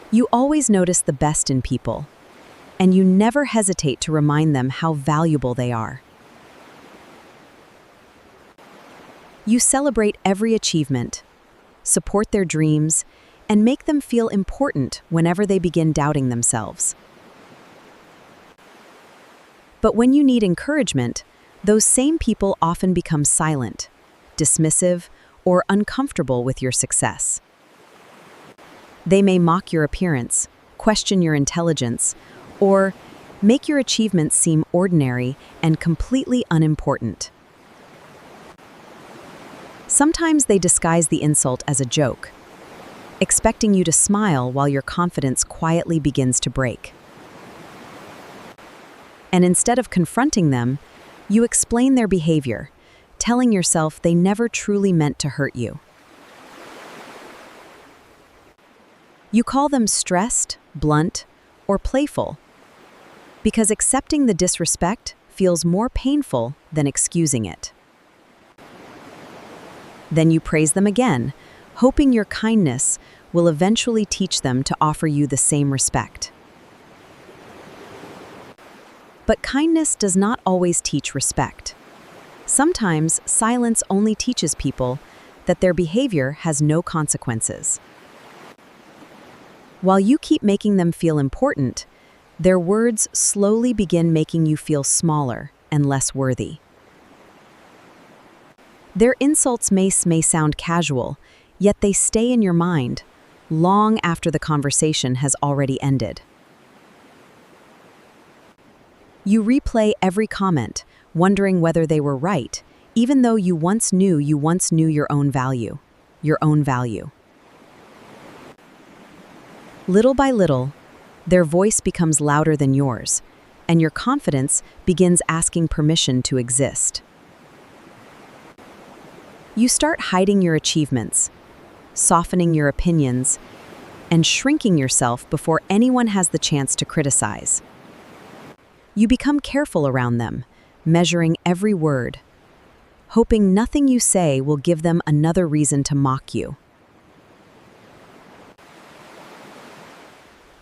You always notice the best in people, and you never hesitate to remind them how valuable they are. You celebrate every achievement, support their dreams, and make them feel important whenever they begin doubting themselves. But when you need encouragement, those same people often become silent, dismissive, or uncomfortable with your success. They may mock your appearance, question your intelligence, or make your achievements seem ordinary and completely unimportant. Sometimes they disguise the insult as a joke, expecting you to smile while your confidence quietly begins to break. And instead of confronting them, you explain their behavior, telling yourself they never truly meant to hurt you. You call them stressed, blunt, or playful, because accepting the disrespect feels more painful than excusing it. Then you praise them again, hoping your kindness will eventually teach them to offer you the same respect. But kindness does not always teach respect. Sometimes silence only teaches people that their behavior has no consequences. While you keep making them feel important, their words slowly begin making you feel smaller and less worthy. Their insults may sound casual, yet they stay in your mind long after the conversation has already ended. You replay every comment, wondering whether they were right, even though you once knew your own value. Little by little, their voice becomes louder than yours, and your confidence begins asking permission to exist. You start hiding your achievements, softening your opinions, and shrinking yourself before anyone has the chance to criticize. You become careful around them, measuring every word, hoping nothing you say will give them another reason to mock you.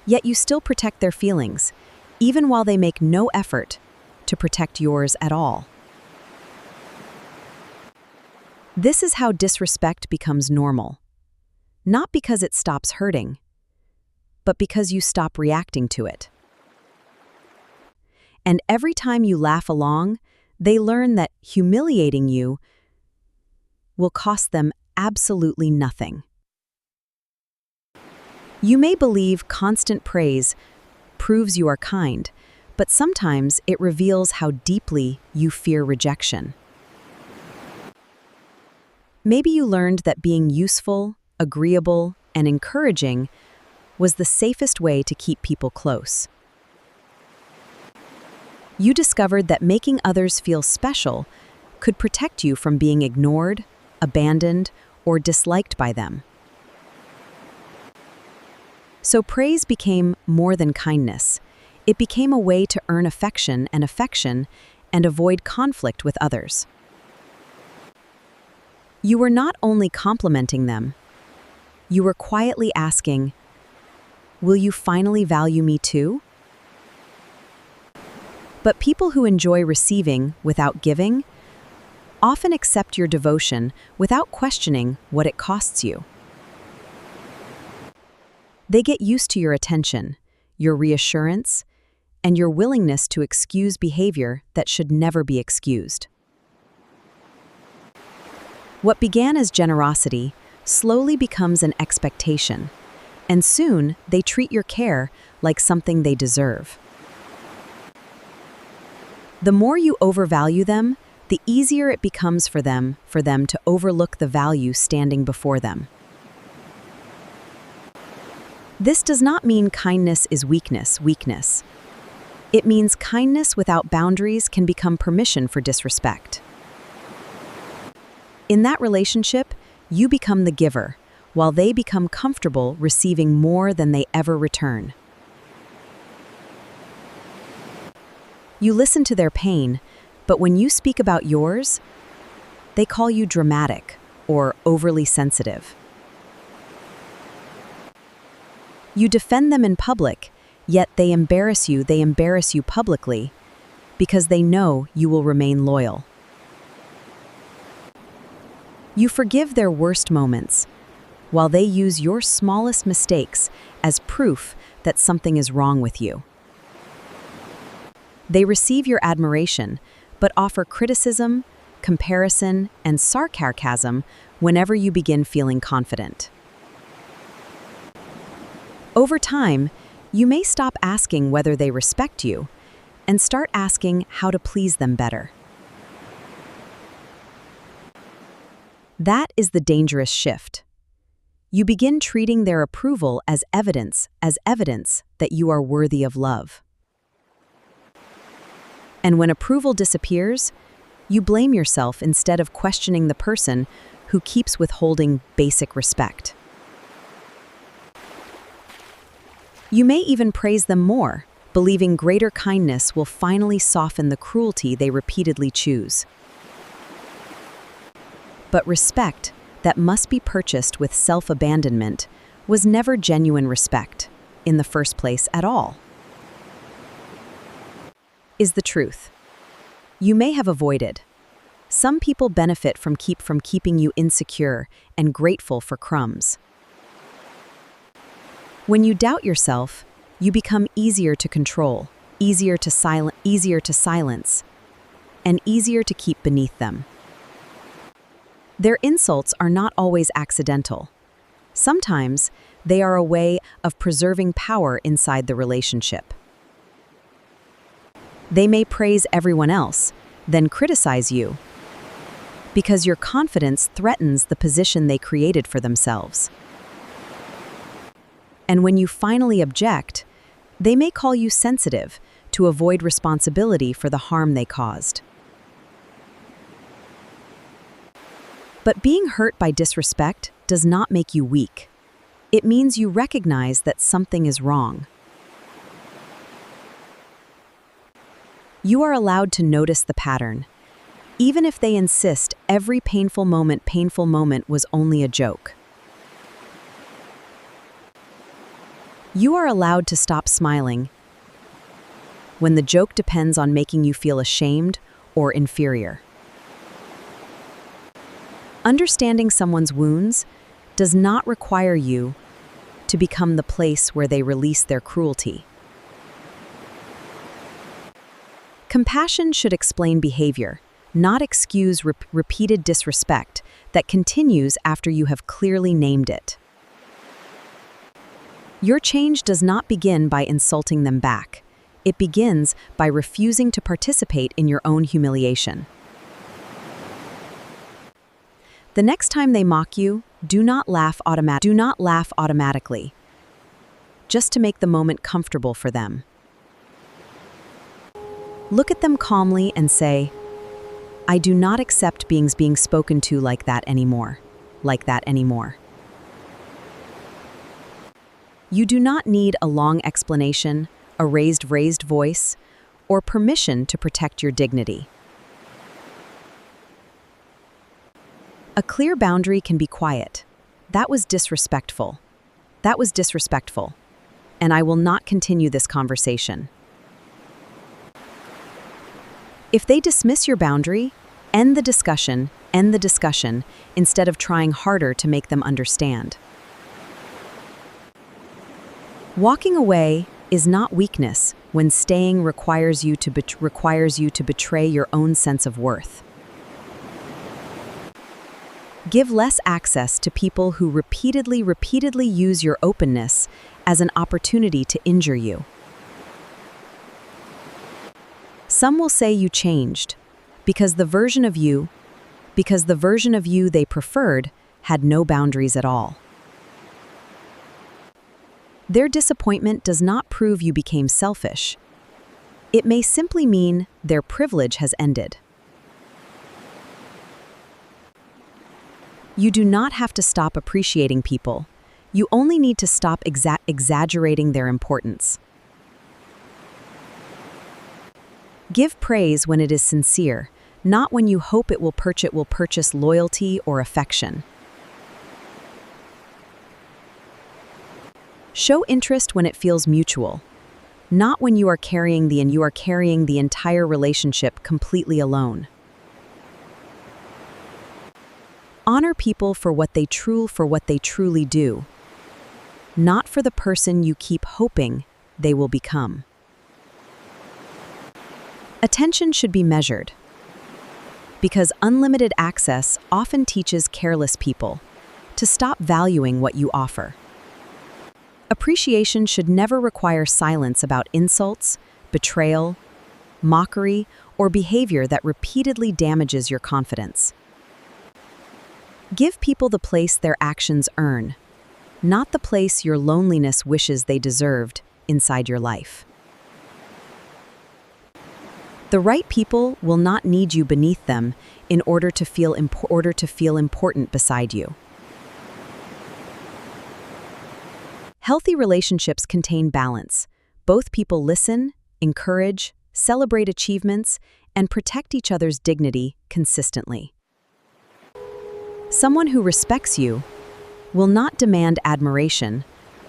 Yet you still protect their feelings, even while they make no effort to protect yours at all. This is how disrespect becomes normal. Not because it stops hurting, but because you stop reacting to it. And every time you laugh along, they learn that humiliating you will cost them absolutely nothing. You may believe constant praise proves you are kind, but sometimes it reveals how deeply you fear rejection. Maybe you learned that being useful, agreeable, and encouraging was the safest way to keep people close. You discovered that making others feel special could protect you from being ignored, abandoned, or disliked by them. So praise became more than kindness. It became a way to earn affection and avoid conflict with others. You were not only complimenting them, you were quietly asking, "Will you finally value me too?" But people who enjoy receiving without giving often accept your devotion without questioning what it costs you. They get used to your attention, your reassurance, and your willingness to excuse behavior that should never be excused. What began as generosity slowly becomes an expectation, and soon they treat your care like something they deserve. The more you overvalue them, the easier it becomes for them to overlook the value standing before them. This does not mean kindness is weakness. It means kindness without boundaries can become permission for disrespect. In that relationship, you become the giver, while they become comfortable receiving more than they ever return. You listen to their pain, but when you speak about yours, they call you dramatic or overly sensitive. You defend them in public, yet they embarrass you publicly, because they know you will remain loyal. You forgive their worst moments, while they use your smallest mistakes as proof that something is wrong with you. They receive your admiration, but offer criticism, comparison, and sarcasm whenever you begin feeling confident. Over time, you may stop asking whether they respect you and start asking how to please them better. That is the dangerous shift. You begin treating their approval as evidence that you are worthy of love. And when approval disappears, you blame yourself instead of questioning the person who keeps withholding basic respect. You may even praise them more, believing greater kindness will finally soften the cruelty they repeatedly choose. But respect that must be purchased with self-abandonment was never genuine respect, in the first place at all. Is the truth. You may have avoided. Some people benefit from keeping you insecure and grateful for crumbs. When you doubt yourself, you become easier to control, easier to silence, and easier to keep beneath them. Their insults are not always accidental. Sometimes they are a way of preserving power inside the relationship. They may praise everyone else, then criticize you, because your confidence threatens the position they created for themselves. And when you finally object, they may call you sensitive to avoid responsibility for the harm they caused. But being hurt by disrespect does not make you weak. It means you recognize that something is wrong. You are allowed to notice the pattern, even if they insist every painful moment was only a joke. You are allowed to stop smiling when the joke depends on making you feel ashamed or inferior. Understanding someone's wounds does not require you to become the place where they release their cruelty. Compassion should explain behavior, not excuse repeated disrespect that continues after you have clearly named it. Your change does not begin by insulting them back. It begins by refusing to participate in your own humiliation. The next time they mock you, do not laugh automatically, just to make the moment comfortable for them. Look at them calmly and say, "I do not accept being spoken to like that anymore. You do not need a long explanation, a raised voice, or permission to protect your dignity. A clear boundary can be quiet. That was disrespectful, and I will not continue this conversation." If they dismiss your boundary, end the discussion instead of trying harder to make them understand. Walking away is not weakness when staying requires you to betray your own sense of worth. Give less access to people who repeatedly use your openness as an opportunity to injure you. Some will say you changed because the version of you they preferred had no boundaries at all. Their disappointment does not prove you became selfish. It may simply mean their privilege has ended. You do not have to stop appreciating people. You only need to stop exaggerating their importance. Give praise when it is sincere, not when you hope it will purchase loyalty or affection. Show interest when it feels mutual, not when you are carrying the entire relationship completely alone. Honor people for what they truly do, not for the person you keep hoping they will become. Attention should be measured, because unlimited access often teaches careless people to stop valuing what you offer. Appreciation should never require silence about insults, betrayal, mockery, or behavior that repeatedly damages your confidence. Give people the place their actions earn, not the place your loneliness wishes they deserved inside your life. The right people will not need you beneath them in order to feel important beside you. Healthy relationships contain balance. Both people listen, encourage, celebrate achievements, and protect each other's dignity consistently. Someone who respects you will not demand admiration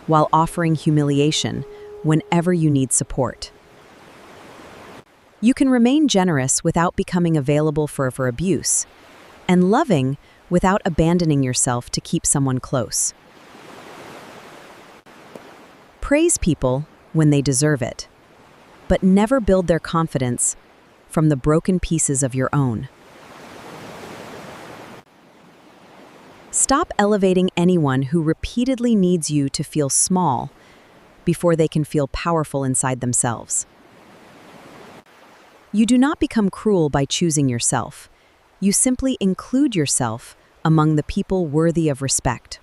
while offering humiliation whenever you need support. You can remain generous without becoming available for abuse, and loving without abandoning yourself to keep someone close. Praise people when they deserve it, but never build their confidence from the broken pieces of your own. Stop elevating anyone who repeatedly needs you to feel small before they can feel powerful inside themselves. You do not become cruel by choosing yourself. You simply include yourself among the people worthy of respect.